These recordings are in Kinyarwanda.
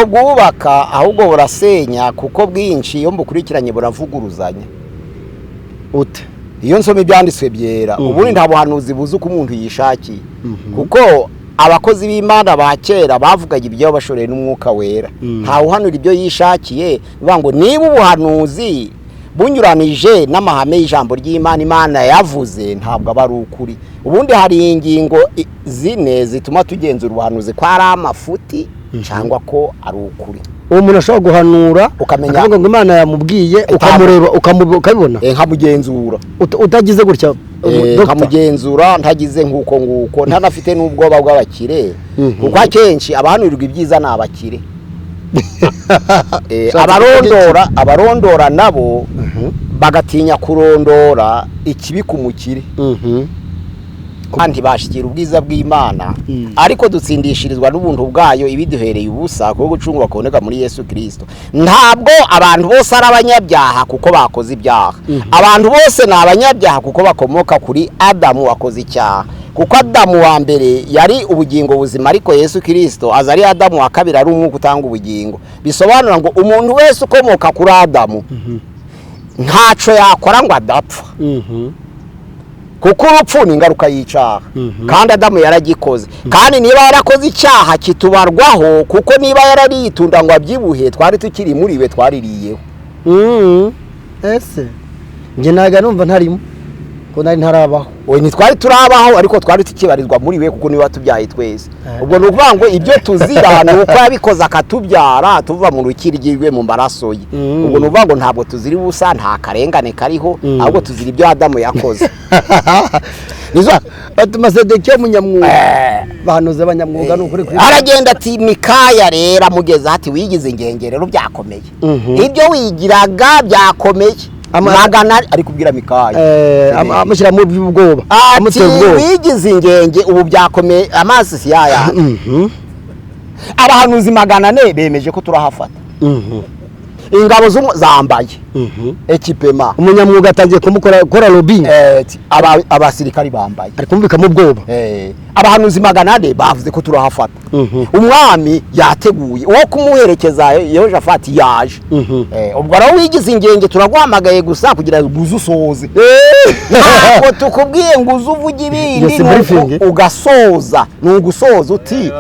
bwubaka ahubwo burasenya kuko bwinshi iyo mbukurikiranye buravuguruzanya ute iyo nsoma ibyanditswe byera ubundi nta buhanuzi buzi uko umuntu yishakiye kuko abakozi b'Imana ba kera bavugaga ibyo bashoreye n'umwuka wera nta uhanura ibyo yishakiye bivuga ngo niba ubuhanuzi bunyuranije n'amahame y'ijambo ry'Imana Imana yavuze ntabwo aba ari ukuri ubundi hari ingingo zine zituma tugenzura ubuhanuzi ko ari amafuti cyangwa ko ari ukuri uwo muntu ashobora guhanura ukamenya ngo Imana yamubwiye ukamureba ukabibona nkamugenzura utagize gutya nkamugenzura ntagize nguko ntanafite n'ubwoba bw'abakire kuko akenshi abahanurirwa ibyiza ni abakire abarondora nabo bagatinya kurondora ikibi ku mukire kandi bashikira ubwiza bw'Imana ariko dutsindishirizwa n'ubuntu bwayo ibiduhereye ubusa kuko gucungwa kuboneka muri Yesu Kristo ntabwo abantu bose ari abanyabyaha kuko bakoze ibyaha abantu bose ni abanyabyaha kuko bakomoka kuri Adamu wakoze icyaha kuko Adamu wa mbere yari ubugingo buzima ariko Yesu Kristo aza ari Adamu wa kabiri ari umwuka utanga ubugingo bisobanura ngo umuntu wese ukomoka kuri Adamu ntaco yakora ngo adapfa kuko urupfu ni ingaruka y'icyaha kandi Adamu yaragikoze kandi niba yarakoze icyaha kitubarwaho kuko niba yarariyitunda ngo abyibuhe twari tukiri muri we twaririyeho ese nge naga numva ntarimo ko nari ntarabaho we ntitwari turabaho ariko twari tukibarizwa muri we kuko niba tubyaye twese ubwo no kuvuga ngo ibyo tuzira nuko yabikoze akatubyara tuva mu rukirigirwe mu maraso ye ubwo no kuvuga ngo ntabwo tuzira ubusa nta karengane kariho ahubwo tuzira ibyo Adamu yakoze nizo batumasedeke munyamwuga bahanuze abanyamwuga n'ukuri aragenda ati Mikaya rera mugeza ati wigize ingengerero byakomeye ibyo wigiraga byakomeye magana ari kubwira Mikaya amushyira mu by'ubwoba wigize ingenge ubu byakomeye amazi si yaya abahanuzi 400 bemeje ko turahafata ingabo zambaye ekipema umunyamwuga atangiye kumukora lobbying abasirikari bambaye ari kumvika mu bwoba abahanuzi 400 bavuze ko turahafata umwami yateguye uwo kumuherekeza Yehoshafati yaje ubwo araho wigize ingenge turaguhamagaye gusa kugira ngo uzusoze ntabwo tukubwiye ngo uzuvuge ibindi ugasoza nugusoza uti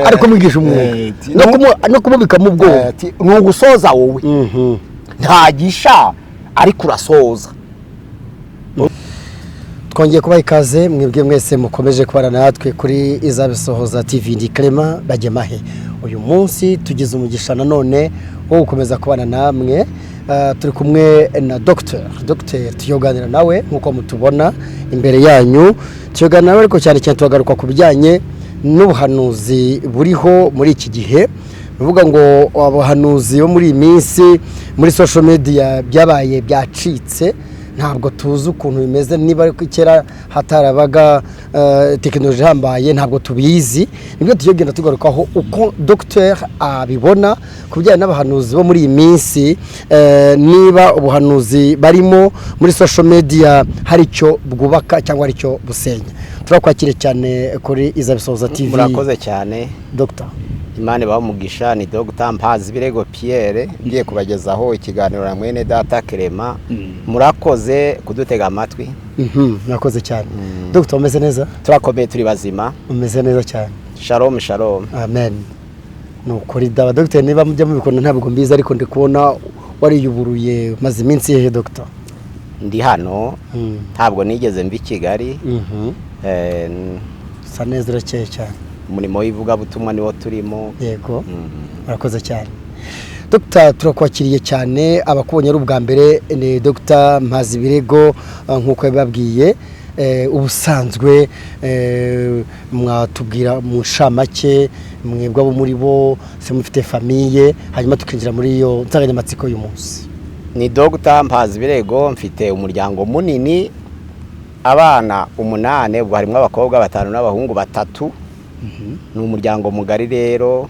ariko mwigisha umwuga no kumubika mu bwoba nugusoza wowe ntagisha ariko urasoza twongeye kubaha ikaze mwebwe mwese mukomeje kubana natwe kuri Izabisohoza TV ndi Clement Bagemahe uyu munsi tugize umugisha nanone wo gukomeza kubana namwe turi kumwe na Dr tuyoganira nawe nkuko mutubona imbere yanyu tuyoganira nawe ariko cyane cyane tubagaruka ku bijyanye n'ubuhanuzi buriho muri iki gihe bivuga ngo abahanuzi bo muri iyi minsi muri social media byabaye byacitse ntabwo tuzi ukuntu bimeze niba kera hatarabaga tekinoloji hambaye ntabwo tubizi nibyo tugenda tugarukaho uko Dr abibona kubijyanye n'abahanuzi bo muri iyi minsi niba ubuhanuzi barimo muri social media hari icyo bwubaka cyangwa ari cyo busenya turakwakire cyane kuri Izabisohoza TV murakoze cyane Dr Imana bamugisha ni Dr Mpazibirego Pierre ngiye kubagezaho ikiganiro na mwene data Clement murakoze kudutega amatwi murakoze cyane Dr umeze neza turakomeye turi bazima umeze neza cyane shalom amen nukuri daba Dr niba mujya mubikona ntabwo mbiza ariko ndi kubona wariyuburuye maze iminsi yehe Dr ndi hano ntabwo nigeze mbi Kigali sa neza urakeye cyane umurimo w'ivugabutumwa niwo turimo yego murakoze cyane Dr turakwakiriye cyane abakubonye ari ubwa mbere ni Dr Mpazibirego nkuko yababwiye ubusanzwe mwatubwira mu nshamake mwebwe abo muri bo se mufite famille hanyuma tukinjira muri iyo nsanganyamatsiko y'uyu munsi ni Dr Mpazibirego mfite umuryango munini abana 8 ubwo harimo abakobwa 5 n'abahungu 3 ni umuryango mugari rero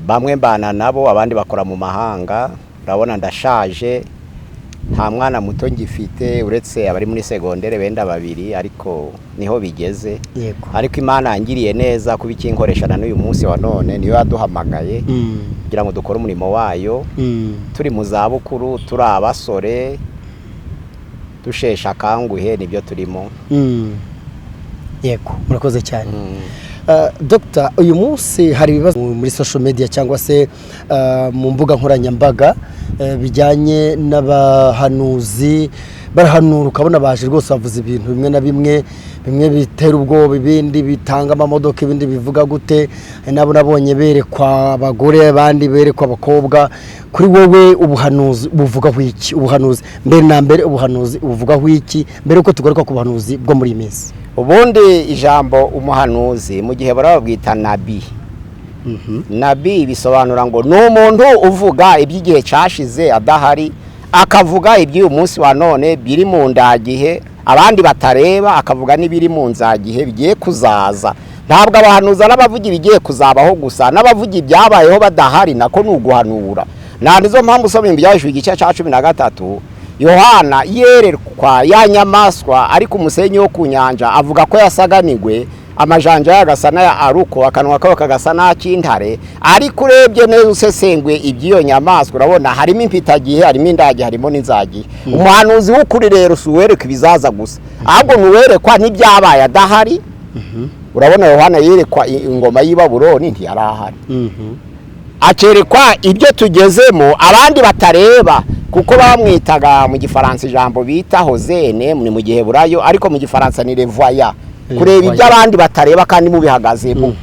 bamwe mbana nabo abandi bakora mu mahanga urabona ndashaje nta mwana muto ngifite uretse abari muri segondere benda babiri ariko niho bigeze ariko Imana yangiriye neza kubikinkoreshana n'uyu munsi wa none niyo yaduhamagaye kugira ngo dukore umurimo wayo turi mu zabukuru turi abasore dushesha kanguhe nibyo turimo. Yego murakoze cyane. Dr. uyu munsi hari ibibazo muri social media cyangwa se mu mbuga nkoranyambaga bijyanye n'abahanuzi barahanura ukabona baje rwose bavuze ibintu bimwe na bimwe bitera ubwoba ibindi bitanga amamodoka ibindi bivuga gute nabo nabonye berekwa abagore abandi berekwa abakobwa. Kuri wowe ubuhanuzi buvuga iki? Ubuhanuzi mbere na mbere ubuhanuzi buvuga iki mbere uko tugaruka ku buhanuzi bwo muri minsi? Ubundi ijambo umuhanuzi mu gihe barabwita nabi. Nabi bisobanura ngo ni umuntu uvuga iby'igihe cyashize adahari akavuga iby'uyu munsi wa none biri mu ndagihe abandi batareba akavuga n'ibiri mu nzagihe bigiye kuzaza. Ntabwo abahanuza n'abavuga ibigiye kuzabaho gusa n'abavuga ibyabayeho badahari nako nuguhanura. Nizo mpamvu usomye ibyahishwe igice cya 13 Yohana yerekwa ya nyamaswa ari ku musenyi wo ku nyanja avuga ko yasaganigwe amajanja yagasana ya aruko akanwa kawe kagasa n'akintare ariko urebye neza usesengwe iby'iyo nyamaswa urabona harimo impitagihe harimo indage harimo n'inzagihe. Umuhanuzi w'ukuri rero suwereka ibizaza gusa ahubwo nuwerekwa n'ibyabaye adahari. Urabona Yohana yerekwa ingoma y'i Babuloni ntiyarahari. Akerekwa ibyo tugezemo abandi batareba kuko bamwitaga mu gifaransa ijambo bita hozene mu gihe burayo ariko mu gifaransa ni revoya kureba ibyo abandi batareba kandi mubihagazemo.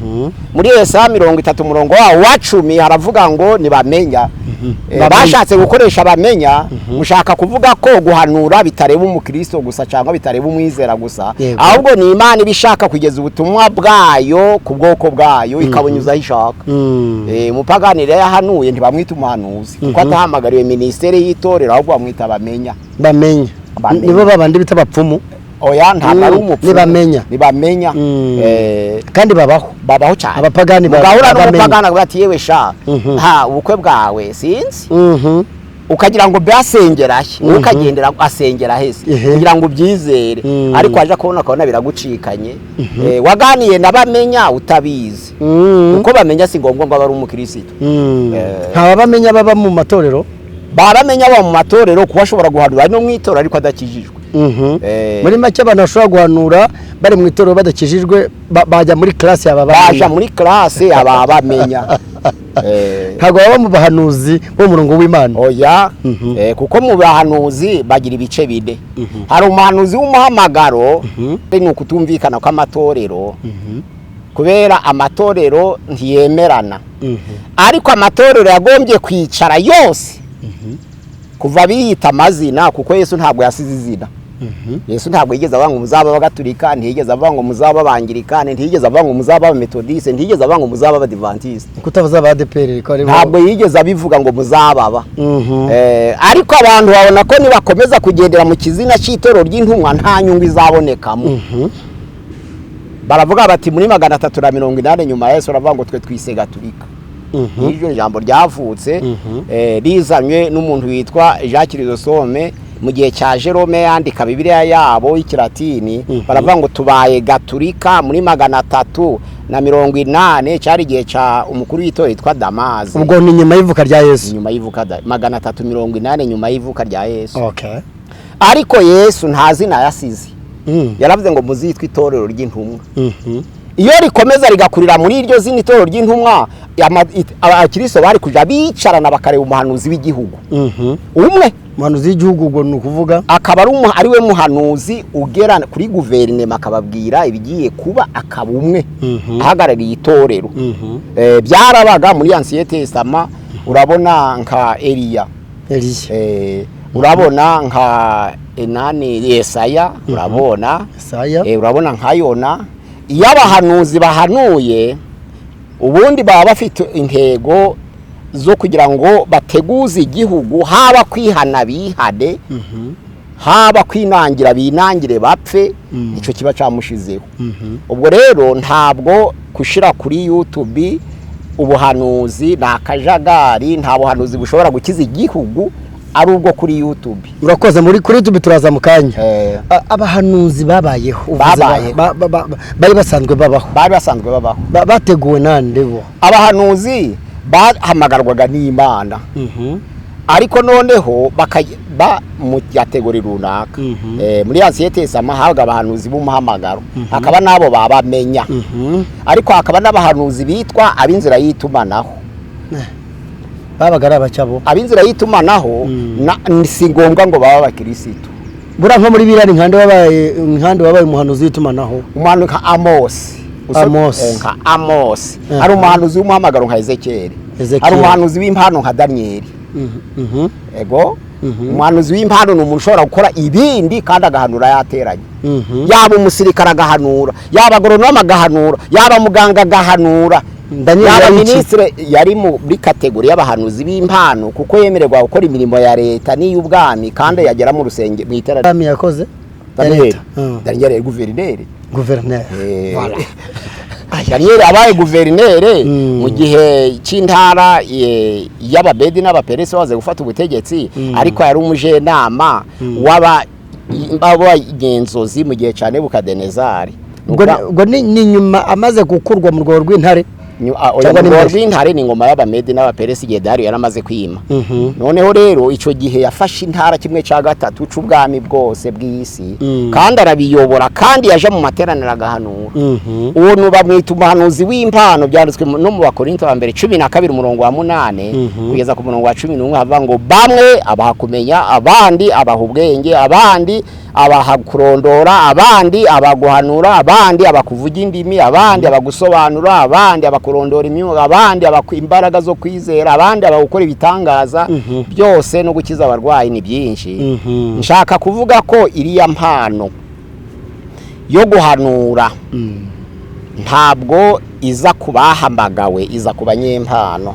Muri Yesaya 30 murongo wa 10 haravuga ngo nibamenya. Bashatse gukoresha bamenya mushaka kuvuga ko guhanura bitareba umukristo gusa cyangwa bitareba umwizera gusa ahubwo ni Imana ibishaka kugeza ubutumwa bwayo ku bwoko bwayo ikabunyuza ishaka. Umupagani rero yahanuye ntibamwita umuhanuzi kuko atahamagariwe ministeri y'itorero ahubwo bamwita bamenya. Nibo babandi bita bapfumu. Oya ntabwo ari umupfumu nibamenya. Kandi babaho cyane abapagani bagahura n'umupagani bati yewe sha ubukwe bwawe sinzi ukagira ngo byasengera ukagendera asengera hese kugira ngo byizere ariko aje akabona biragucikanye. Waganiye nabamenya utabizi uko bamenya si ngombwa ngo ari umukristo. Bamenya baba mu matorero baramenya aba mu matorero kuba ashobora guhanura no mwitora ariko adakijijwe. Muri make abantu bashobora guhanura bari mu itorero badakijijwe bajya muri classe baja muri classe abamenya. Ntabwo baba mu bahanuzi bo murongo w'Imana. Oya kuko mu bahanuzi bagira ibice bide. Hari umuhanuzi w'umuhamagaro ni ukutumvikana kw'amatorero kubera amatorero ntiyemerana ariko amatorero yagombye kwicara yose kuva biyita amazina kuko Yesu ntabwo yasize izina. Yesu ntabwo yigeze avuga ngo muzaba bagatulika ntiyigeze avuga ngo muzaba bangirikane ntiyigeze avuga ngo muzaba metodiste ntiyigeze avuga ngo muzaba adventiste kutavuza ba ADPR ko ari ntabwo yigeze abivuga ngo muzababa. Ariko abantu babona ko nibakomeza kugendera mu kizina cy'itorero ry'intumwa nta nyungu izabonekamo. Baravuga bati muri 380 nyuma Yesu aravuga ngo twe twise gatulika. Iryo jambo ryavutse rizanywe n'umuntu witwa Jacques Chrysostome mu gihe cya Jerome yandika Bibiliya yabo y'ikilatini. Baravuga ngo tubaye gatulika muri 380 cyari gihe cya umukuru w'itorero yitwa Damaze. Ubwo ni nyuma y'ivuka rya Yesu. Nyuma y'ivuka 380 nyuma y'ivuka rya Yesu. Okay. Ariko Yesu nta zina yasize. Yaravuze ngo muzitwe itorero ry'intumwa. Iyo rikomeza rigakurira muri iryo zina itorero ry'intumwa abakristo bari kuja bicarana bakareba umuhanuzi w'igihugu. Umwe umuhanuzi w'igihugu ubwo ni ukuvuga akaba ari we muhanuzi ugera kuri guverinema akababwira ibigiye kuba akaba umwe ahagarariye itorero. Byarabaga muri Ancien Testament urabona nka Eliya. Urabona nka Yesaya urabona urabona nka Yona. Iyo abahanuzi bahanuye ubundi baba bafite intego zo kugira ngo bateguze igihugu haba kwihana bihade haba kwinangira binangire bapfe ico kiba camushizeho. Ubwo rero ntabwo kushira kuri YouTube ubuhanuzi nakajagari nta buhanuzi bushobora gukiza igihugu ari ubwo kuri YouTube. Urakoze muri kuri YouTube turaza mu kanya. Abahanuzi babayeho bari basanzwe babaho. Bateguwe nande bo? Abahanuzi bahamagarwaga n'Imana. Ariko noneho mu kategori runaka. Muri Ancien habaga abahanuzi b'umuhamagaro. Hakaba nabo babamenya. Ariko hakaba n'abahanuzi bitwa ab'inzira y'itumanaho. Babaga ari abacyabo. Ab'inzira y'itumanaho si ngombwa ngo baba abakirisitu. Bura nko muri birari nkande wabaye umuhanuzi w'itumanaho. Umuhanuzi nka Amos. Hari umuhanuzi w'umuhamagaro nka Ezekiel. Hari umuhanuzi w'impano nka Daniel. Ego umuhanuzi w'impano ni umuntu ushobora gukora ibindi kandi agahanura yateranye. Yaba umusirikare agahanura, yaba agoronome agahanura, yaba muganga agahanura. Yaba ministre yari muri kategori y'abahanuzi b'impano kuko yemererwa gukora imirimo ya leta n'iy'ubwami kandi yagera mu rusenge mu iterana. Ami yakoze Daniel guverineri. Voilà. Daniel abaye guverineri mu gihe cy'intara y'Ababedi n'Abaperesi baze gufata ubutegetsi, ariko yari umujenama w'abagenzozi mu gihe cyane Nebukadinezari. Ubwo ni nyuma amaze gukurwa mu rwego rw'intare. Rw'intare ni ngoma y'Abamedi n'Abaperesi igihe Dariyo yaramaze kwima. Noneho rero ico gihe yafashe intara kimwe ca gatatu c'ubwami bwose bw'isi kandi arabiyobora kandi yaje mu materaniro agahanura. Uwo bamwita umuhanuzi w'impano, byanditswe no mu Bakorinto ba mbere 12:8 kugeza ku 11 hava ngo bamwe abaha kumenya, abandi abaha ubwenge, abandi abaha kurondora, abandi abaguhanura, abandi abakuvuga indimi, abandi abagusobanura, abandi abakurondora imyuga, abandi imbaraga zo kwizera, abandi abagukora ibitangaza byose no gukiza abarwayi ni byinshi. Nshaka kuvuga ko iriya mpano yo guhanura ntabwo iza kubahamagawe, iza kubanyempano.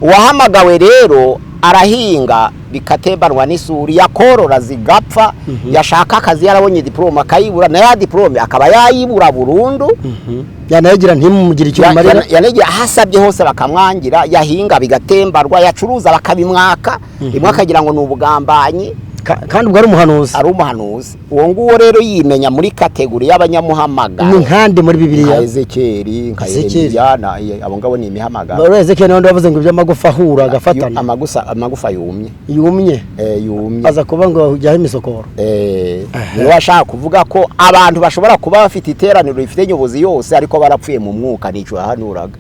Uwahamagawe rero arahinga bikatembanwa n'isuri, yakorora zigapfa, yashaka akazi yarabonye diploma akayibura, na ya diplome akaba yayibura burundu. Yanagira ntimumugire icyo marira, yanagira hasabye hose bakamwangira, yahinga bigatembarwa, yacuruza bakabimwaka, rimwe akagira ngo ni ubugambanyi. Kandi ubwo ari umuhanuzi. Uwo nguwo rero yimenya muri kategori y'abanyamuhamagaro. Ni nkande muri Bibiliya? Ezekiel, Yeremiya, abo ngabo ni imihamagaro. Baro Ezekiel nawe bavuze ngo iby'amagufa ahura agafatana. Amagufa yumye. Yumye. Aza kuba ngo jyaho imisokoro. Niwe washaka kuvuga ko abantu bashobora kuba bafite iteraniro rifite nyobozi yose ariko barapfuye mu mwuka nico yahanuraga.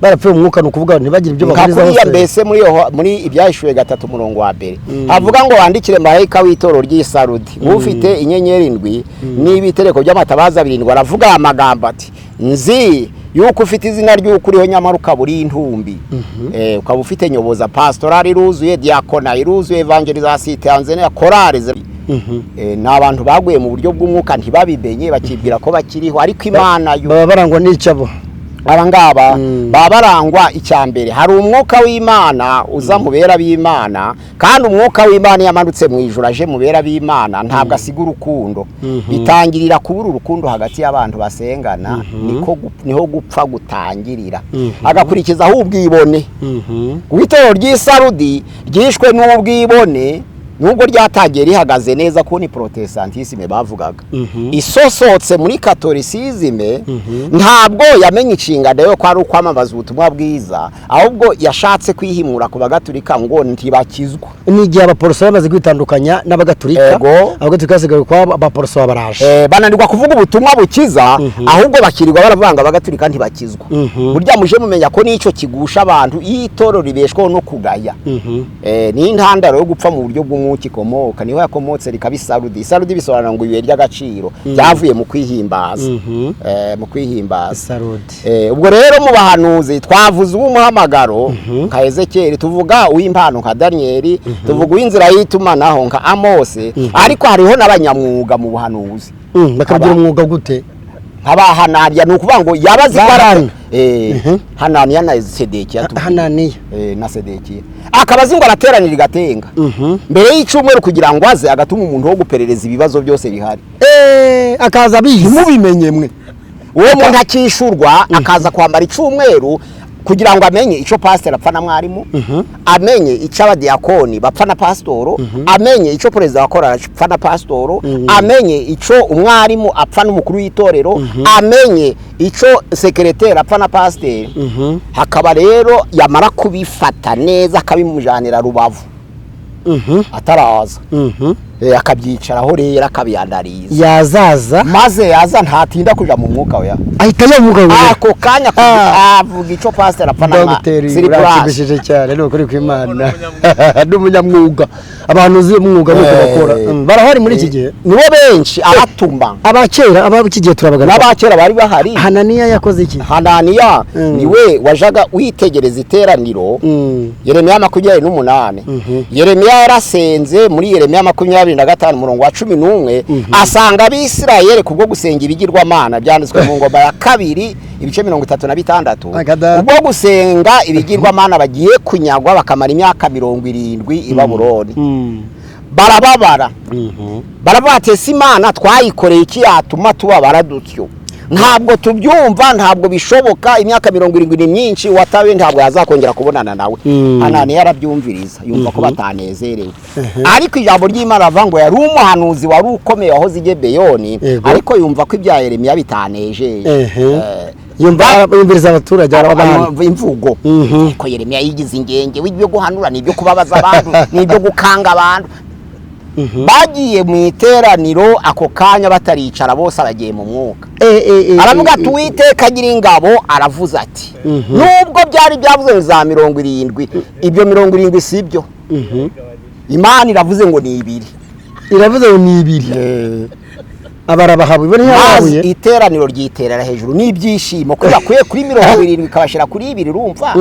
Barapfuye mu mwuka nukuvuga ntibagire ibyo bakuriza hose. Mbese muri Ibyahishwe 3:2 havuga ngo wandikire marayika w'itoro ry'Isarudi ufite inyenyeri 7 n'ibitereko by'amatabaza 7, aravuga amagambo ati nzi yuko ufite izina ry'ukuriho nyamara ukaburi intumbi. Ukaba ufite nyoboza pastorali iruzuye, diakona iruzuye, evangelization Tanzania korale n'abantu baguye mu buryo bw'umwuka ntibabibenye bakibwira ko bakiriho, ariko Imana yo baba barangwa n'icabo. Abangaba baba barangwa icyambere, hari umwuka w'Imana uza mu bera b'Imana, kandi umwuka w'Imana yamanutse mu ijuru aje mu bera b'Imana ntabwo asiga urukundo. Bitangirira kubura urukundo hagati y'abantu basengana, niho gupfa gutangirira. Agakurikiza aho ubwibone. Witoro ry'Isarudi ryishwe n'ubwibone, nubwo ryatagiye rihagaze neza ko ni protestantisme bavugaga. Isosotse muri Catholicisme ntabwo yamenye inshingano yo kwari ukwamamaza ubutumwa bwiza, ahubwo yashatse kwihimura ku bagatulika ngo ntibakizwa. Ni igihe abaporoso bamaze kwitandukanya n'abagatulika, abagatulika basigaye kwa abaporoso babaraje. Bananirwa kuvuga ubutumwa bukiza, ahubwo bakirirwa baravanga abagatulika ntibakizwa. Burya muje mumenya ko nico kigusha abantu y'itoro ribeshwaho no kugaya. Ni intandaro yo gupfa mu buryo bw'umwuka ikomoka, niho yakomotse rikabisarudi. Isarudi bisobanura ngo ibuye ry'agaciro byavuye mu kwihimbaza. Mu kwihimbaza. Ubwo rero mu bahanuzi twavuze uw'umuhamagaro nka Ezekiel, tuvuga uw'impano nka Daniel, tuvuga uw'inzira y'itumanaho nka Amos, ariko hariho n'abanyamwuga mu buhanuzi. Bakagira umwuga gute? Hananiya ni ukuvuga ngo yabazi kwarana. Hananiya na Sedekiya. Hananiya na Sedekiya akabazi ngo arateranira igatenga mbere y'icumweru kugira ngo aze agatuma umuntu wo guperereza ibibazo byose bihari. Akaza bizi mubimenye mwe. Uwo muntu akishurwa akaza kwambara icumweru kugira ngo amenye icyo pasiteri apfa na mwarimu, amenye icyo abadiyakoni bapfa na pasitoro, amenye icyo perezida wa korali apfa na pasitoro, amenye icyo umwarimu apfa n'umukuru w'itorero, amenye icyo sekereteri apfa na pasiteri. Hakaba rero yamara kubifata neza akabimujyanira Rubavu ataraza, akabyicaraho rero akabiyandariza, yazaza maze yaza ntatinda kuja mu mwuka we, ahita yavuga ngo ako kanya avuga icyo pasiteri apfa na sirikubashije cyane no kuri kw'Imana n'umunyamwuga. Abantu uzi umwuga nuko bakora barahari muri iki gihe, nibo benshi abatuma. Abakera ab'iki gihe turabagana, n'abakera bari bahari. Hananiya yakoze iki? Hananiya niwe wajaga witegereza iteraniro. Yeremiya 28, Yeremiya yarasenze muri Yeremiya 25 murongo wa 11, asanga Abisirayeli kubwo gusenga ibigirwamana, byanditswe mu ngoma ya 2 ibice 36, ubwo gusenga ibigirwamana bagiye kunyagwa bakamara imyaka 70 i Babuloni. Barababara, barabatse Imana twayikoreye iki yatuma tubabara dutyo? Ntabwo tubyumva, ntabwo bishoboka, imyaka 70 ni myinshi, watawe ntabwo yazakongera kubonana nawe. Hananiya yarabyumviriza, yumva ko batanezerewe. Ariko ijambo ry'Imana avango yari umuhanuzi wari ukomeye waho Gibeyoni, ariko yumva ko ibya Yeremiya bitanejeje. Yumviriza abaturage barabana imvugo ko Yeremiya yigize ingenge w'ibyo guhanura n'ibyo kubabaza abantu n'ibyo gukanga abantu. Bagiye mu iteraniro ako kanya bataricara bose abagiye mu mwuka. Aravuga ati Uwiteka agira ingabo aravuze ati nubwo byari byavuze za 70, ibyo 70 sibyo. Imana iravuze ngo ni 2. Iravuze ngo ni 2. Abarabahabu bari yahuye, iteraniro ryiterera hejuru n'ibyishimo ko bakwiye kuri 70 kabashira kuri 2 urumva.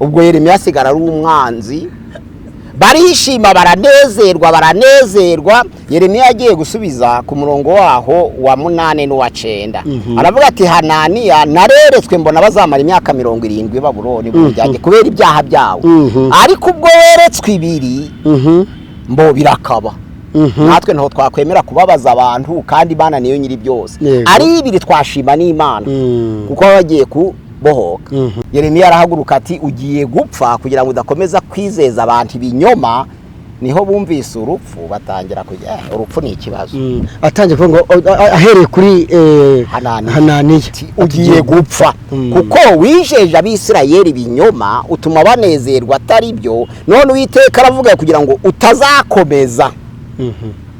Ubwo Yeremiya asigara ari umwanzi, barishima baranezerwa. Yeremiya yagiye gusubiza ku murongo waho wa 8 n'uwa 9, aravuga ati Hananiya nareretswe mbona bazamara imyaka 70 Babuloni bujyanye kubera ibyaha byawe, ariko ubwo weretswe 2 mbo birakaba. Natwe ntaho twakwemera kubabaza abantu kandi Imana niyo nyiri byose. Ari 2 twashima n'Imana kuko bagiye kubohoka. Yeremiya arahaguruka ati ugiye gupfa kugira ngo udakomeza kwizeza abantu ibinyoma. Niho bumvise urupfu batangira kujya urupfu ni ikibazo. Atangiye kuvuga ngo ahereye kuri Hananiya ugiye gupfa kuko wijeje Abisirayeli ibinyoma utuma banezerwa atari byo, none Uwiteka aravuga kugira ngo utazakomeza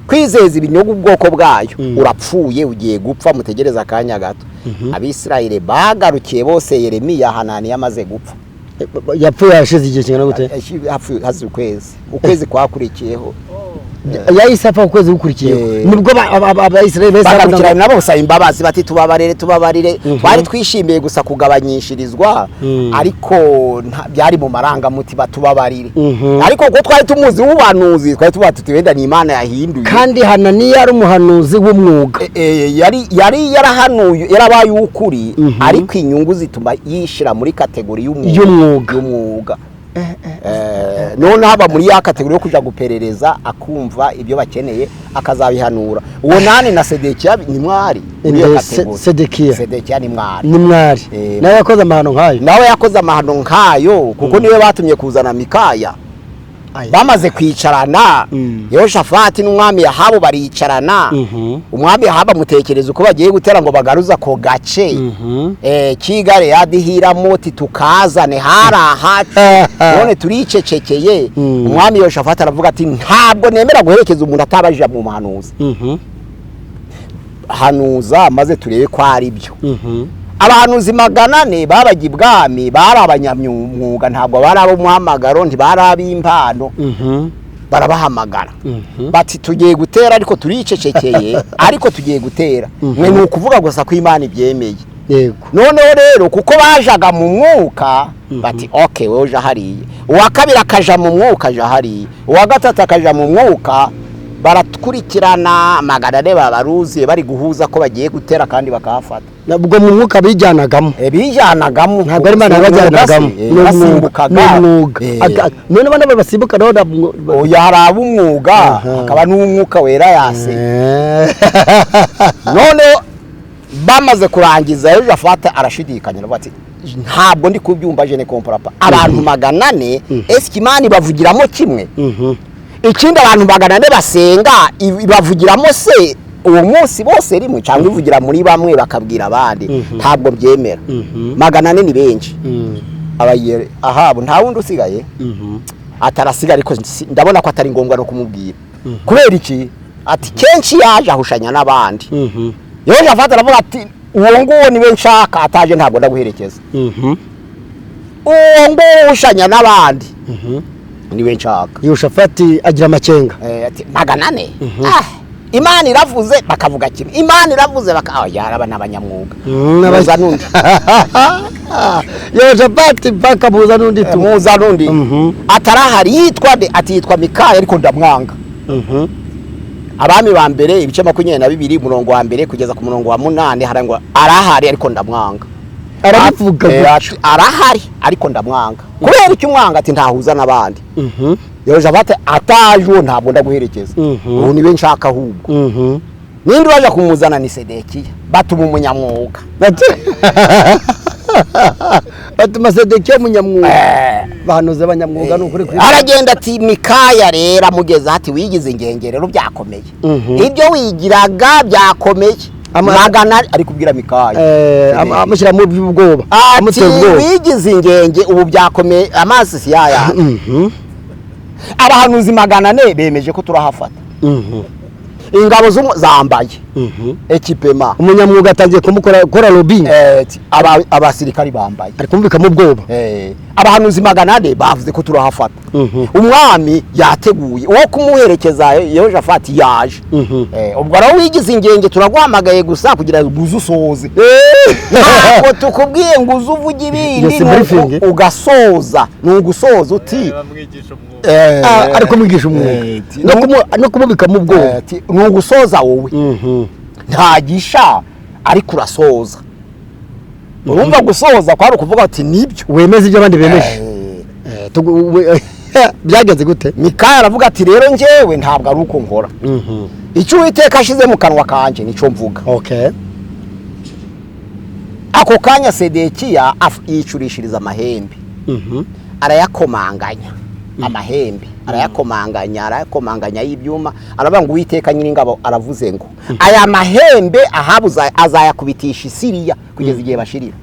kwizeza ibinyoma ubwoko bwayo, urapfuye ugiye gupfa, mutegereza akanya gato. Abisirayeli bagarukiye bose Yeremiya, Hananiya amaze gupfa. Yapfuye yashize igihe kingana gute? Hazi ukwezi kwakurikiyeho. Yahise apfa ukwezi gukurikiyeho, nibwo Abisirayeli bagarukira nabo basaba imbabazi bati tubabarire. Twari twishimiye gusa kugabanyishirizwa, ariko byari mu marangamutima tubabarire. Ariko ko twari tumuzi w'ubuhanuzi, twari tuba wenda ni Imana yahinduye. Kandi Hananiya ari umuhanuzi w'umwuga, yari yarahanuye, yarabaye ukuri, ariko inyungu zituma yishira muri kategori y'umwuga. None haba muri ya kategori yo kuja guperereza akumva ibyo bakeneye akazabihanura. Uwo nani na Sedekiya ni mwari muri iyo kategori. Sedekiya ni mwari. Nawe yakoze amahano nk'ayo, kuko niwe batumye kuzana Mikaya. Bamaze kwicarana, Yehoshafati n'umwami Yahabu baricarana. Umwami Yahabu amutekereza uko bagiye gutera ngo bagaruza ko gace kigare yadihiramo tukazane harahacu, none turicecekeye. Umwami Yehoshafati aravuga ati ntabwo nemera guherekeza umuntu atabajije mu muhanuzi. Hanuza maze turebe ko ari byo. Abahanuzi 400 babaga ibwami, bari abanyamwuga, ntabwo bari abo muhamagaro, ntibari ab'impano. Barabahamagara bati tugiye gutera, ariko turicecekeye, ariko tugiye gutera. Mwe ni ukuvuga gusa ko Imana ibyemeye. Noneho rero kuko bajaga mu mwuka bati okay wewe uja hariye, uwa kabiri akaja mu mwuka aja hariye, uwa gatatu akaja mu mwuka, barakurikirana Magadane babaruziye bari guhuza ko bagiye gutera kandi bakahafata. Nabwo mu mwuka bijyanagamo, ntabwo ari Imana yabajyanagamo, basimbukaga. None bana basimbuka none yaraba umwuga akaba n'umwuka wera yase. None bamaze kurangiza Yehoshafati arashidikanya bati ntabwo ndi kubyumva je ne comprends pas abantu 400 eski Imana bavugiramo kimwe ikindi abantu 400 basenga bavugiramo se uwo munsi bose rimwe cyangwa ivugira muri bamwe bakabwira abandi ntabwo byemera 400 ni benshi abayere ahabo nta wundi usigaye atarasiga ariko ndabona ko atari ngombwa no kumubwira kubera iki ati kenshi yaje ahushanya n'abandi yewe afata aravuga ati uwo nguwo niwe nshaka ataje ntabwo ndaguherekeza uwo nguwo uhushanya n'abandi niwe nshaka Yehoshafati agira amakenga ati 400 Imana iravuze bakavuga kimwe Imana iravuze yaraba n'abanyamwuga muza nundi Yehoshafati bakabuza nundi muza nundi atarahari yitwa de atitwa Mikaya ariko ndamwanga abami ba mbere ibice 22 murongo wa mbere kugeza ku murongo wa 8 harangwa arahari ariko ndamwanga aravuga arahari ariko ndamwanga kubera icyo umwanga ati ntahuza n'abandi Yehoshafati ataje ntabwo ndaguherekeza ubu niwe nshaka ahubwo nindi waje kumuzana ni Sedekiya batuma umunyamwuga batuma Sedekiya umunyamwuga bahanuza abanyamwuga n'ukuri kuri aragenda ati Mikaya rero amugeza ati wigize ingengerero byakomeye ibyo wigiraga byakomeye magana ari kubwira Mikaya amushyira mu by'ubwoba amutera ubwoba wigize ingenge ubu byakomeye amazi si yaya abahanuzi 400 bemeje ko turahafata ingabo zambaye ekipema umunyamwuga atangiye kumukora lobbying abasirikari bambaye ari kumvika mu bwoba abahanuzi 400 bavuze ko turahafata umwami yateguye uwo kumuherekeza Yehoshafati yaje ubwo araho wigize ingenge turaguhamagaye gusa kugira ngo uzusoze ntabwo tukubwiye ngo uzuvuge ibindi ugasoza nugusoza uti ariko mwigisha umwuga no kumubika mu bwoba nugusoza wowe ntagisha ariko urasoza urumva gusoza kwari ukuvuga ati nibyo wemeze ibyo abandi bemeje byageze gute Mikaya aravuga ati rero njyewe ntabwo ari uko nkora icyo Uwiteka ashize mu kanwa kanje nico mvuga ako kanya Sedekiya yicurishiriza amahembe arayakomanganya amahembe arayakomanganya y'ibyuma aravuga ngo Uwiteka nyir'ingabo aravuze ngo aya mahembe ahabuza azayakubitisha Isiriya kugeza igihe bashirira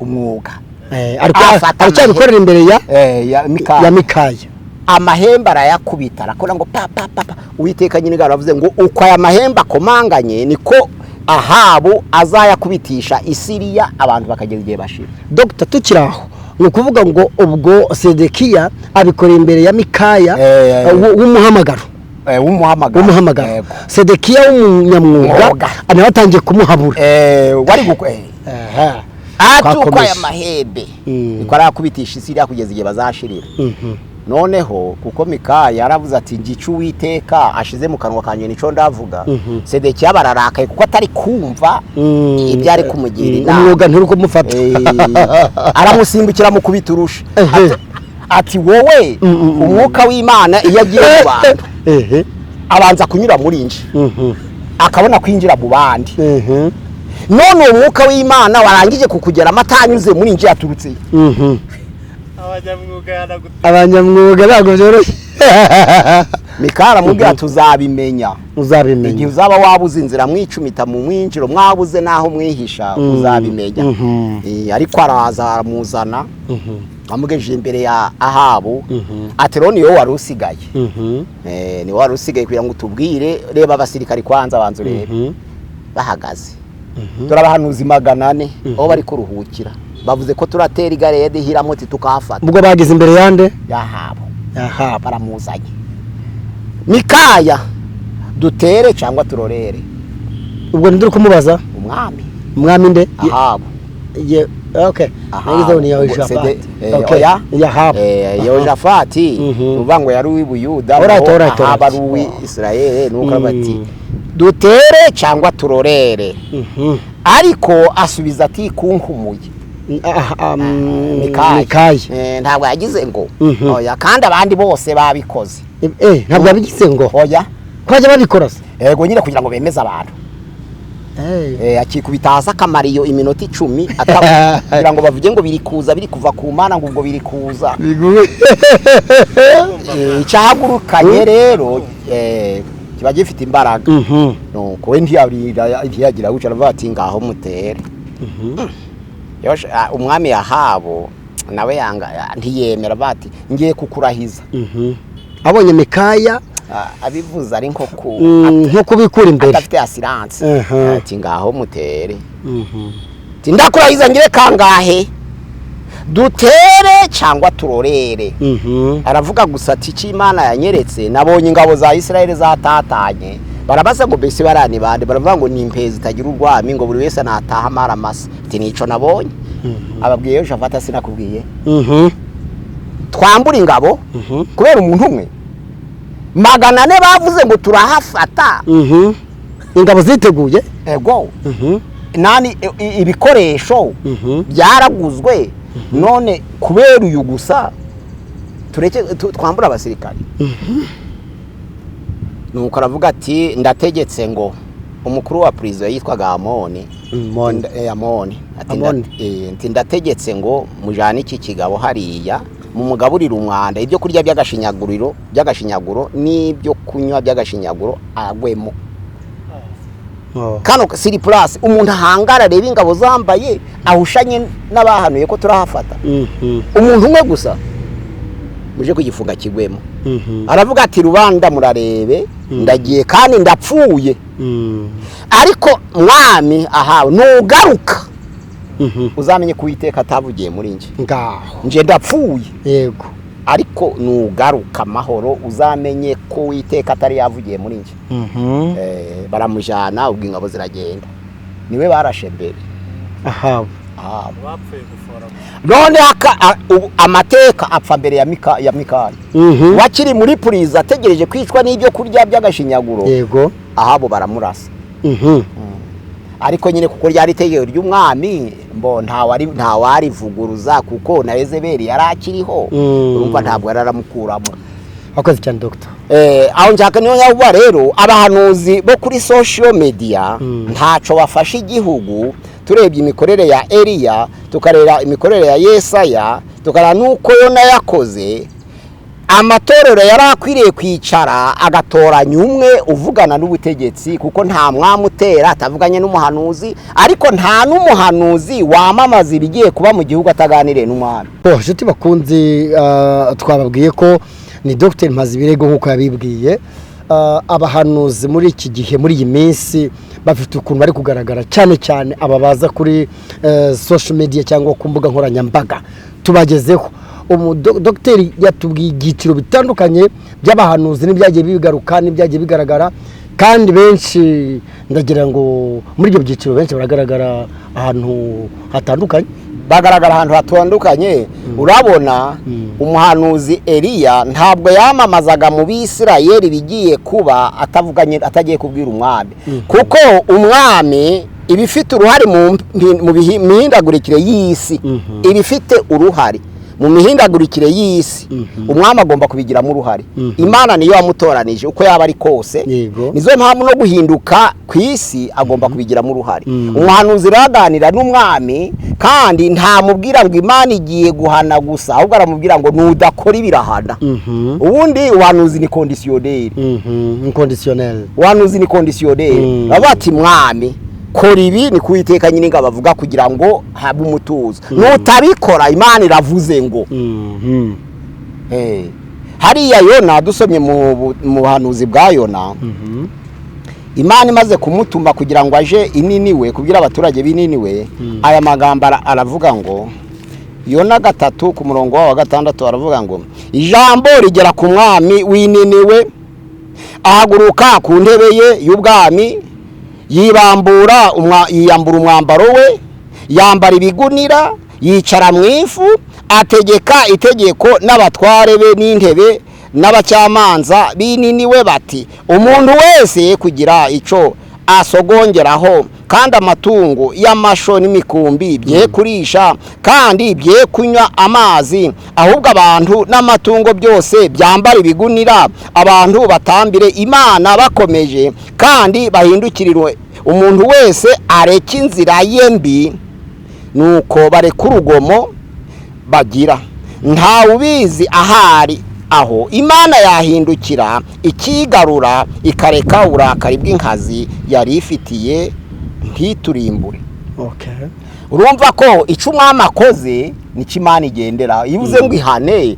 umwuga ariko bikorera imbere ya Mikaya amahembe arayakubita arakora ngo pa Uwiteka nyir'ingabo aravuze ngo uko aya mahembe akomanganye niko Ahabu azayakubitisha Isiriya abantu bakageza igihe bashira Dr. tukiraho nukuvuga ngo ubwo Sedekiya abikora imbere ya Mikaya w'umuhamagaro w'umuhamagaro Sedekiya w'umunyamwuga anawe atangiye kumuhabura wari gukwe atuko aya mahembe niko arakubitisha Isiriya kugeza igihe bazashirira noneho kuko Mikaya yaravuze ati ngicu Uwiteka ashize mu kanwa kanje nico ndavuga Sedekiya bararakaye kuko atari kumva ibyo ari kumugira inama umwuga nturuko mufata aramusimbukira mu kubiturusha ati wowe umwuka w'Imana iyo agiye mu bantu abanza kunyura muri nje akabona kwinjira mu bandi none umwuka w'Imana warangije kukugera amatanyuze muri nje yaturutse abanyamwuga ntabwo byoroshye Mikaya aramubwira tuzabimenya igihe uzaba wabuze inzira mwicumita mu mwinjiro mwabuze naho mwihisha uzabimenya ariko araza aramuzana amugejeje imbere ya Ahabu ati rero niwe wari usigaye niwe wari usigaye kugira ngo tubwire reba abasirikari kwanza abanza urebe bahagaze turabahanuzi 400 aho bari kuruhukira bavuze ko turatera igarede hiramoti tukahafata ubwo bagize imbere yande Ahabu baramuzanye Mikaya dutere cyangwa turorere ubwo nduri kumubaza umwami nde Ahabu okay nagize ni Yehoshafati Yehoshafati uvango yari w'Ubuyuda Ahabu ari w'Isirayeli nuko bati dutere cyangwa turorere ariko asubiza ati kunkumuye Mikaya ntabwo yagize ngo oya kandi abandi bose babikoze ntabwo yabigize ngo oya kwaje babikora se yego nyine kugira ngo bemeze abantu akikubita hasi akamara iyo iminota 10 kugira ngo bavuge ngo biri kuza biri kuva ku mana ngo ubwo biri kuza cyahagurukanye rero kiba gifite imbaraga nuko we ntiyagira guca aravuga ati ngaho mutere umwami Yahabu nawe yanga ntiyemera bati ngiye kukurahiza abonye Mikaya abivuza ari nko kubikura imbere afite assurance ati ngaho mutere ndakurahiza ngire kangahe dutere cyangwa turorere aravuga gusa ati cy'Imana yanyeretse nabonye ingabo za Israel zatatanye barabaza ngo bese barani bande baravuga ngo ni impezi itagira urwami ngo buri wese nataha amaramasa ati nico nabonye ababwiye yo Jafata sinakubwiye twambura ingabo kubera umuntu umwe 400 bavuze ngo turahafata ingabo ziteguye ego nani ibikoresho byaraguzwe none kubera uyu gusa tureke twambura abasirikare nuko aravuga ati ndategetse ngo umukuru wa prison yitwaga Amoni ati ndategetse ngo mujane iki kigabo hariya mu mugaburira umwanda ibyo kurya by'agashinyaguro n'ibyo kunywa by'agashinyaguro agwemo kano siri plus umuntu ahangara reba ingabo zambaye ahushanye n'abahanuye ko turahafata umuntu umwe gusa muje kugifunga kigwemo aravuga ati rubanda murarebe ndagiye kandi ndapfuye ariko mwami Ahabu nugaruka uzamenye kuiteka atavugiye muri nje ngaho nje ndapfuye yego ariko nugaruka mahoro uzamenye ko Uwiteka atari yavugiye muri nje baramujana ubwo ingabo ziragenda niwe barashe mbere Ahabu bapfuye gufora none amateka apfa mbere ya Mikaya wakiri muri purize ategereje kwicwa n'ibyo kurya by'agashinyaguro yego Ahabu baramurasa ariko nyine kuko ryari itegeko ry'umwami mbo nta warivuguruza kuko na Yezebeli yarakiriho urumva ntabwo yararamukuramo akoze cyane Dr. Aho njaka niyo yavuga rero abahanuzi bo kuri social media ntaco bafasha igihugu turebye imikorere ya Eliya tukarera imikorere ya Yesaya tukara nuko Yona yakoze amatorero yarakwiriye kwicara agatoranya umwe uvugana n'ubutegetsi kuko nta mwamutera atavuganye n'umuhanuzi ariko nta n'umuhanuzi wamamaza ibigiye kuba mu gihugu ataganiriye n'umwami. Nshuti bakunzi twababwiye ko ni Dr. Mpazibirego nkuko yabibwiye abahanuzi muri iki gihe muri iyi minsi bafite ukuntu bari kugaragara cyane cyane ababaza kuri social media cyangwa ku mbuga nkoranyambaga tubagezeho Dr. yatubwiye igiciro bitandukanye by'abahanuzi n'ibyagiye bigaruka n'ibyagiye bigaragara kandi benshi ndagira ngo muri ibyo byiciro benshi baragaragara ahantu hatandukanye bagaragara ahantu hatandukanye urabona umuhanuzi Eliya ntabwo yamamazaga mu Bisirayeli bigiye kuba atagiye kubwira umwami kuko umwami ibifite uruhare mu mihindagurikire y'isi ibifite uruhare mu mihindagurikire y'isi umwami agomba kubigiramo uruhare Imana niyo yamutoranije uko yaba ari kose nizo mpamvu no guhinduka ku isi agomba kubigiramo uruhare umuhanuzi raganira n'umwami kandi nta mubwira ngo Imana igiye guhana gusa ahubwo aramubwira ngo nudakora ibirahana ubundi uhanuzi ni conditionnel uhanuzi ni conditionnel babati mwami kora ibi ni kuiteka nyine ngabavuga kugira ngo habe umutuzo nutabikora Imana iravuze ngo hariya Yona dusomye mu buhanuzi bwa Yona Imana imaze kumutuma kugira ngo aje ininiwe kugira abaturage bininiwe aya magambo aravuga ngo Yona 3 ku murongo wa 6 aravuga ngo ijambo rigera ku mwami wininiwe ahaguruka ku ntebe ye y'ubwami yiyambura umwambaro we yambara ibigunira yicara mu ifu ategeka itegeko n'abatware be n'intebe n'abacyamanza bininiwe bati umuntu wese kugira ico asogongeraho kandi amatungo y'amasho n'imikumbi bye kurisha kandi bye kunywa amazi, ahubwo abantu n'amatungo byose byambara ibigunira, abantu batambire Imana bakomeje kandi bahindukirire umuntu wese areka inzira ye mbi, nuko bareka urugomo bagira. Nta ubizi ahari aho Imana yahindukira ikigarura ikareka uburakari bw'inkazi yari ifitiye ntiturimbure. Okay. Urumva ko ico umwami akoze ni Imana igendera, ivuze ngo ihane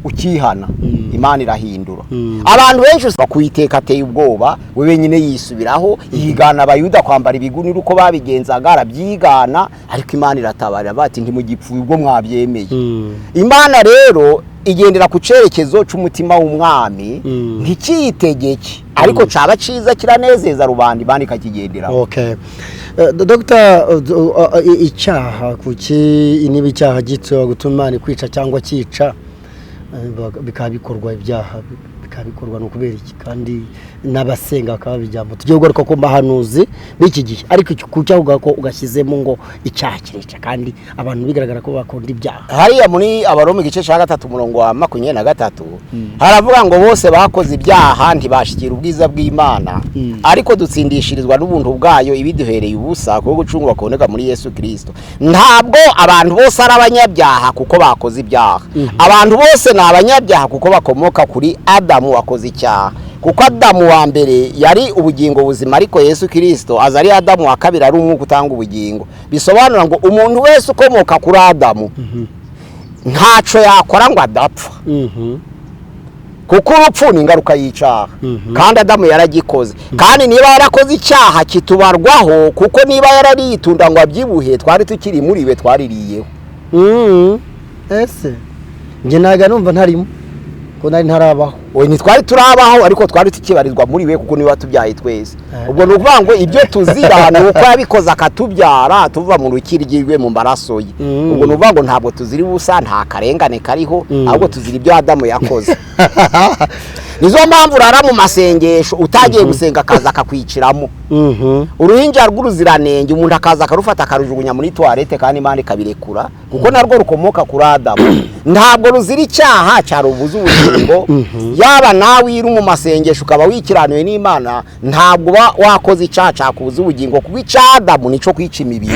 ukihana Imana irahindura. Abantu benshi bakuyiteka ateye ubwoba, wewe nyine yisubiraho yigana abayuda kwambara ibigunira uko babigenzaga, arabyigana, ariko Imana iratabarira bati ntimugipfuye ubwo mwabyemeye. Imana rero igendera ku cerekezo c'umutima w'umwami, ntikiyitegeke ariko caba ciza kiranezeza rubanda, Imana ikakigendera. Okay. Dr. Icyaha kuki niba icyaha gitwa gutuma Imana kwica cyangwa cyica bikaba bikorwa, ibyaha bikaba bikorwa no kubera iki, kandi n'abasenga bakaba bijyamo tugiye kugaruka ko bahanuzi b'iki gihe, ariko kucyavuga ko ugashyizemo ngo icyaha kireca kandi abantu bigaragara ko bakunda ibyaha. Hariya muri Abaroma igice cya 3 umurongo wa 23 haravuga ngo bose bakoze ibyaha ntibashikira ubwiza bw'Imana, ariko dutsindishirizwa n'ubuntu bwayo ibiduhereye ubusa kuko gucungwa kuboneka muri Yesu Kristo. Ntabwo abantu bose ari abanyabyaha kuko bakoze ibyaha, abantu bose ni abanyabyaha kuko bakomoka kuri Adamu wakoze icyaha, kuko Adamu wa mbere yari ubugingo buzima, ariko Yesu Kristo aza ari Adamu wa kabiri ari umwuka utanga ubugingo. Bisobanura ngo umuntu wese ukomoka kuri Adamu ntaco yakora ngo adapfa, kuko urupfu ni ingaruka y'icyaha, kandi Adamu yaragikoze. Kandi niba yarakoze icyaha kitubarwaho, kuko niba yarariyitunda ngo abyibuhe twari tukiri muri we twaririyeho. Ese nge naga numva ntarimo ko nari ntarabaho, we ntitwari turabaho, ariko twari tukibarizwa muri we kuko niba tubyaye twese. Ubwo ni ukuvuga ngo ibyo tuzira ni uko yabikoze akatubyara tuva mu rukirigirwe mu maraso ye. Ubwo ni ukuvuga ngo ntabwo tuzira ubusa, nta karengane kariho, ahubwo tuzira ibyo Adamu yakoze. Nizo mpamvu urara mu masengesho utagiye gusenga akaza akakwiciramo. Uruhinja rw'uruziranenge umuntu akaza akarufata akarujugunya muri toilette kandi Imana ikabirekura, kuko narwo rukomoka kuri Adamu. Ntabwo ruzira icyaha cyarubuza ubugingo. Yaba nawe iri mu masengesho ukaba wikiraniwe n'Imana, ntabwo wakoze icyaha cyakubuza ubugingo, kuko ic'Adamu nico kwica imibiri,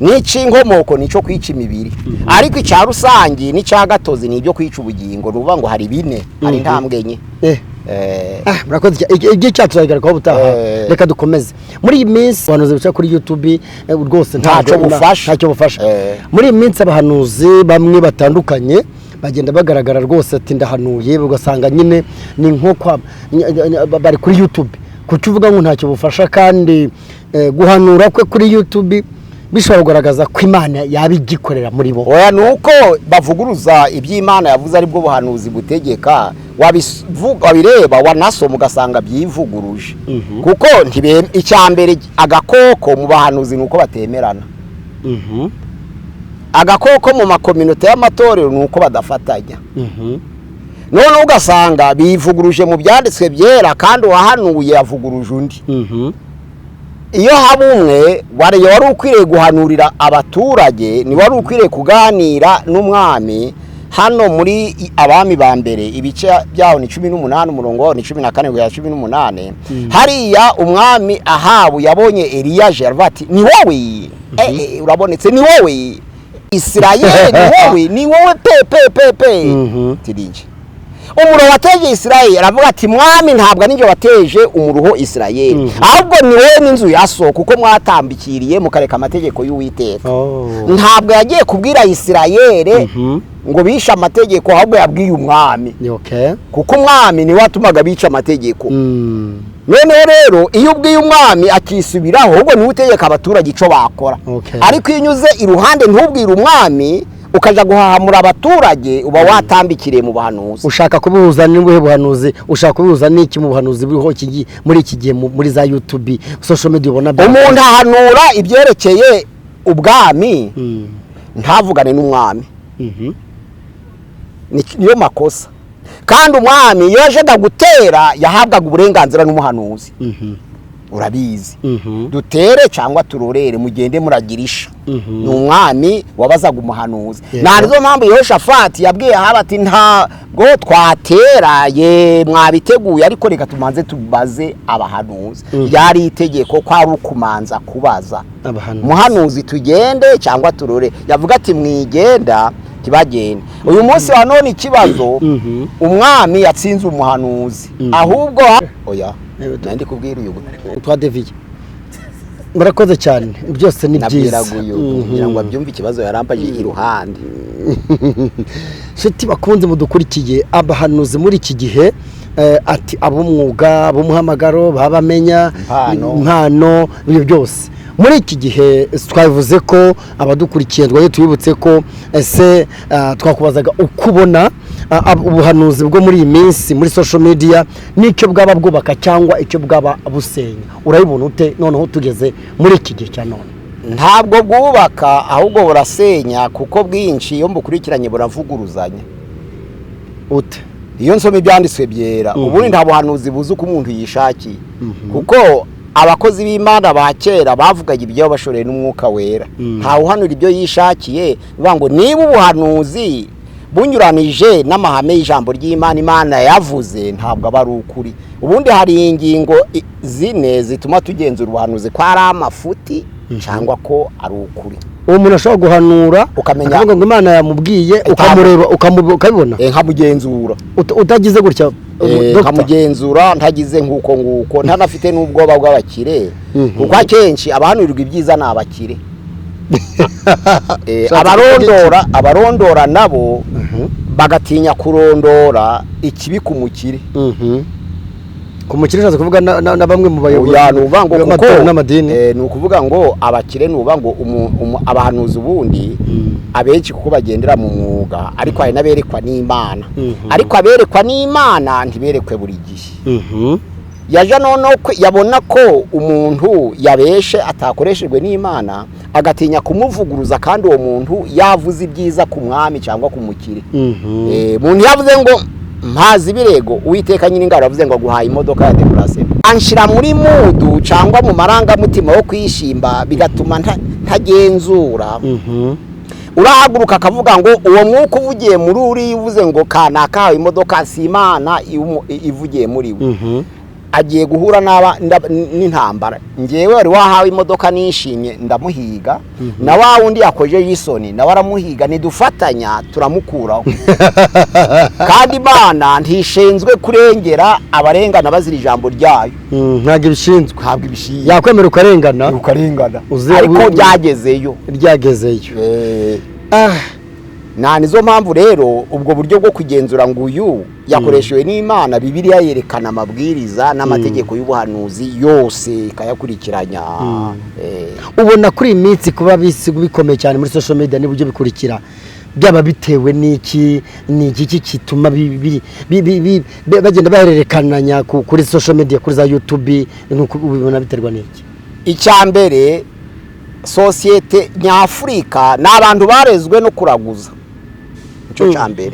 n'ic'inkomoko nico kwica imibiri, ariko icya rusangi n'icya gatozi ni ibyo kwica ubugingo. Nuvuga ngo hari bine, hari intambwe enye. Murakoze igihe cyacu cyagarukaho butaha. Reka dukomeze muri iyi minsi abahanuzi bica kuri YouTube rwose ntacyo bufasha. Muri iyi minsi abahanuzi bamwe batandukanye bagenda bagaragara rwose ati ndahanuye, ugasanga nyine ni nko bari kuri YouTube kukivuga ngo ntacyo bufasha, kandi guhanura kwe kuri YouTube bishobora kugaragaza ko Imana yabigikorera muri bo. Oya, nuko bavuguruza iby'Imana yavuze ari bwo buhanuzi butegeka, wabireba wanasoma ugasanga byivuguruje. Kuko icyambere agakoko mu bahanuzi nuko batemerana. Agakoko mu makominote y'amatorero nuko badafatanya. None ugasanga bivuguruje mu byanditswe byera, kandi uwahanuye yavuguruje undi. Iyo haba umwe wari ukwiriye guhanurira abaturage, ni wari ukwiriye kuganira n'umwami. Hano muri Abami ba mbere ibice byaho ni 18 umurongo ni 14 ya 18, hariya umwami Ahabu yabonye Eliyaje arvati ni wowe, urabonetse ni wowe Isirayeli, ni wowe pe tirinje. Umuruho wateje Isirayeli aravuga ati mwami ntabwo ninjye wateje umuruho Isirayeli, ahubwo ni wowe n'inzu ya so, kuko mwatambikiriye mukareka amategeko y'Uwiteka. Ntabwo yagiye kubwira Isirayeli ngo bisha amategeko, ahubwo yabwiye umwami. Kuko umwami ni watumaga bica amategeko. Noneho rero iyo ubwiye umwami akisubiraho, ahubwo ni utegeka abaturage ico bakora. Ariko iyo unyuze iruhande ntubwire umwami ukaja guhahamura abaturage, uba watambikiriye mu bahanuzi. Ushaka kubihuza n'ubuhe buhanuzi? Ushaka kubihuza n'iki mu buhanuzi buriho iki muri iki gihe muri za YouTube social media ubona umuntu ahanura ibyerekeye ubwami ntavugane n'umwami? Niyo makosa. Kandi umwami yajaga gutera yahabwaga uburenganzira n'umuhanuzi. urabizi dutere cyangwa turorere mugende muragirisha ni umwami wabazaga umuhanuzi narizo mpamvu Yehoshafati yabwiye Ahabu ati ntabwo twatera ye mwabiteguye ariko reka tumanze tubaze abahanuzi yari itegeko ko ari ukumanza kubaza umuhanuzi tugende cyangwa turore yavuga ati mwigenda kibagende uyu munsi wa none ikibazo umwami yatsinze umuhanuzi ahubwo oya nandi kubwira uyu twadeviye murakoze cyane byose ni byiza kugira ngo abyumve ikibazo yarambaje iruhande shiti bakunze mudukurikiye abahanuzi muri iki gihe ati ab'umwuga ab'umuhamagaro babamenya impano ibyo byose muri iki gihe twavuze ko abadukurikiye twaje tubibutse ko ese twakubazaga ukubona ubuhanuzi bwo muri iyi minsi muri social media nicyo bwaba bwubaka cyangwa icyo bwaba busenya urabibona ute noneho tugeze muri iki gihe cya none ntabwo bwubaka ahubwo burasenya kuko bwinshi iyo mbukurikiranye buravuguruzanya ute iyo nsoma ibyanditswe byera ubundi nta buhanuzi buzi uko umuntu yishakiye kuko abakozi b'Imana ba kera bavugaga ibyo bashoreye n'umwuka wera nta uhanura ibyo yishakiye bivuga ngo niba ubuhanuzi bunyuranije n'amahame y'ijambo ry'Imana Imana yavuze ntabwo aba ari ukuri ubundi hari ingingo zine zituma tugenzura ubuhanuzi ko ari amafuti cyangwa ko ari ukuri uwo muntu ashobora guhanura ukamenya ngo Imana yamubwiye ukamureba ukabibona nkamugenzura utagize gutya nkamugenzura ntagize nguko ntanafite n'ubwoba bw'abakire kuko akenshi abahanurirwa ibyiza ni abakire abarondora nabo bagatinya kurondora ikibi ku mukire ku mukire cyane kuvuga na bamwe mu bayobozi b'amatorero n'amadini ni ukuvuga ngo abakire nuba ngo abahanuzi ubundi abenshi kuko bagendera mu mwuga ariko hari n'aberekwa n'Imana ariko aberekwa n'Imana ntiberekwe buri gihe yaje noneho yabona ko umuntu yabeshe atakoreshejwe n'Imana agatinya kumuvuguruza kandi uwo muntu yavuze ibyiza ku mwami cyangwa ku mukire umuntu yavuze ngo mpazi birego Uwiteka nyine ingaro yavuze ngo guhaye imodoka ya deplacement anshira muri mudu cyangwa mu marangamutima yo kwishimba bigatuma ntagenzura urahaguruka akavuga ngo uwo mwuka uvugiye muri uri uvuze ngo kanaka hawe imodoka si Imana ivugiye muri we agiye guhura n'intambara ngewe wari wahawe imodoka nishimye ndamuhiga na wa wundi yakoje yisoni nawe aramuhiga nidufatanya turamukuraho kandi Imana ntishenzwe kurengera abarengana bazira ijambo ryayo ntabwo ibishinzwe yakwemera ukarengana ariko byagezeyo nizo mpamvu rero ubwo buryo bwo kugenzura ngo uyu yakoreshewe n'Imana Bibiliya yerekana amabwiriza n'amategeko y'ubuhanuzi yose ikayakurikiranya ubona kuri iyi minsi kuba bikomeye cyane muri social media n'uburyo bikurikira byaba bitewe n'iki kituma bagenda bahererekananya kuri social media kuri za YouTube nuko ubibona biterwa n'iki icyambere sosiyete nyafurika n'abantu barezwe no kuraguza cyo cyambere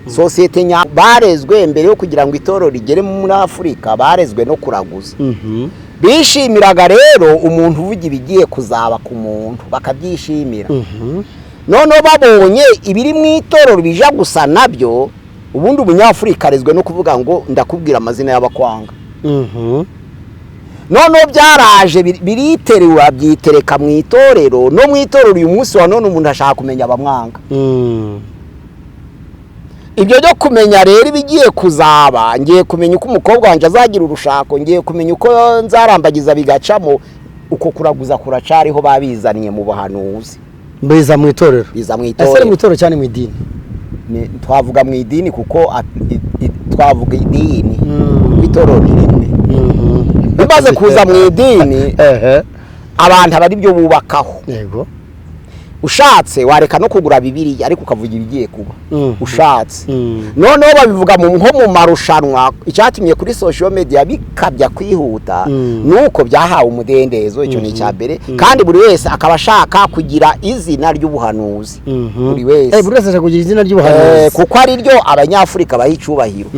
sosiyete barezwe mbere yo kugira ngo itorero rigere muri Afurika barezwe no kuraguza bishimiraga rero umuntu uvuga ibigiye kuzaba ku muntu bakabyishimira none babonye ibiri mu itorero bija gusa nabyo ubundi umunyafurika arezwe no kuvuga ngo ndakubwira amazina y'abakwanga none byaraje biriterura byitereka mu itorero no mu itorero uyu munsi wa none umuntu ashaka kumenya abamwanga ibyo byo kumenya rero ibigiye kuzaba ngiye kumenya uko umukobwa wanjye azagira urushako ngiye kumenya uko nzarambagiza bigacamo uko kuraguza kuracariho babizaniye mu buhanuzi biza mu itorero ese mu itorero cyane mu idini twavuga mu idini kuko twavuga idini itorero ni rimwe bimaze kuza mu idini abantu abari byo bubakaho yego ushatse wareka no kugura Bibiliya ariko ukavuga ibigiye kuba ushatse noneho babivuga nko mu marushanwa icyatumye kuri social media bikabya kwihuta nuko byahawe umudendezo icyo ni cyambere kandi buri wese akaba ashaka kugira izina ry'ubuhanuzi buri wese ashaka kugira izina ry'ubuhanuzi kuko ari ryo abanyafurika bahicubahiro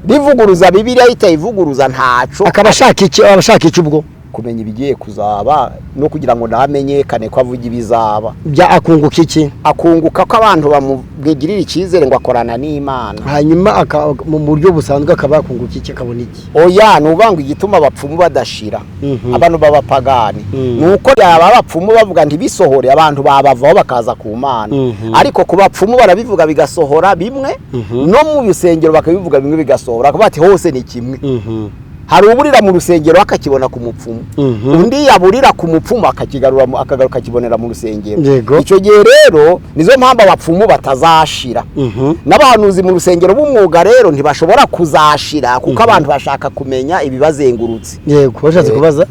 bivuguruza Bibiliya itayivuguruza ntaco akabashaka iki ubwo kumenya ibigiye kuzaba no kugira ngo namenyekane ko avuga ibizaba bya akunguka iki akunguka ko abantu bamubwigirira ikizere ngo akorana n'Imana hanyuma mu buryo busanzwe akaba akunguka iki akabona iki oya nubanga igituma abapfumu badashira abantu babapagani nuko yaba abapfumu bavuga ntibisohore abantu babavaho bakaza ku Mana ariko ku bapfumu barabivuga bigasohora bimwe no mu bisengero bakabivuga bimwe bigasohora akabati hose ni kimwe hari uburira mu rusengero akakibona ku mupfumu undi yaburira ku mupfumu akagaruka kibonera mu rusengero icyo gihe rero nizo mpamvu abapfumu batazashira n'abahanuzi mu rusengero b'umwuga rero ntibashobora kuzashira kuko abantu bashaka kumenya ibibazengurutse yego washatse kubaza